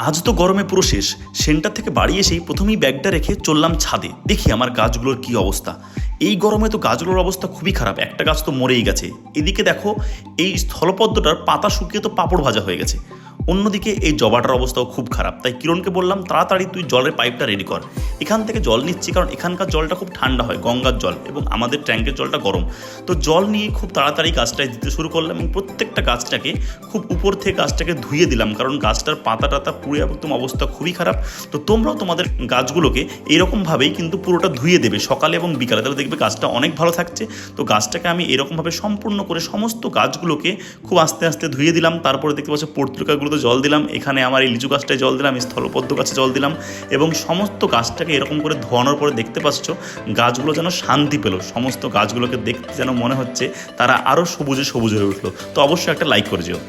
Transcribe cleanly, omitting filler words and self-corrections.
আজ তো গরমে পুরো শেষ। সেন্টার থেকে বাড়ি এসেই প্রথমেই ব্যাগটা রেখে চললাম ছাদে, দেখি আমার গাছগুলোর কি অবস্থা। এই গরমে তো গাছগুলোর অবস্থা খুবই খারাপ, একটা গাছ তো মরেই গেছে। এদিকে দেখো, এই স্থলপদ্মটার পাতা শুকিয়ে তো পাঁপড় ভাজা হয়ে গেছে। অন্যদিকে এই জবাটার অবস্থাও খুব খারাপ। তাই কিরণকে বললাম, তাড়াতাড়ি তুই জলের পাইপটা রেডি কর। এখান থেকে জল নিচ্ছি কারণ এখানকার জলটা খুব ঠান্ডা হয়, গঙ্গার জল, এবং আমাদের ট্যাঙ্কের জলটা গরম। তো জল নিয়ে খুব তাড়াতাড়ি গাছটায় দিতে শুরু করলাম এবং প্রত্যেকটা গাছটাকে খুব উপর থেকে গাছটাকে ধুয়ে দিলাম, কারণ গাছটার পাতা টাতা পুড়ে একদম অবস্থা খুবই খারাপ। তো তোমরাও তোমাদের গাছগুলোকে এরকমভাবেই কিন্তু পুরোটা ধুয়ে দেবে সকালে এবং বিকালে, তাহলে দেখবে গাছটা অনেক ভালো থাকছে। তো গাছটাকে আমি এরকমভাবে সম্পূর্ণ করে সমস্ত গাছগুলোকে খুব আস্তে আস্তে ধুয়ে দিলাম। তারপরে দেখতে পাচ্ছি পর্তুলিকাগুলোতে জল দিলাম, এখানে আমার এই লিচু গাছটায় জল দিলাম, স্থলপদ্ম গাছে জল দিলাম, এবং সমস্ত গাছটাকে এরকম করে ধোয়ানোর পরে দেখতে পাচ্ছ গাছগুলো যেন শান্তি পেল। সমস্ত গাছগুলোকে দেখতে যেন মনে হচ্ছে তারা আরও সবুজে সবুজ হয়ে উঠলো। তো অবশ্যই একটা লাইক করে যেও।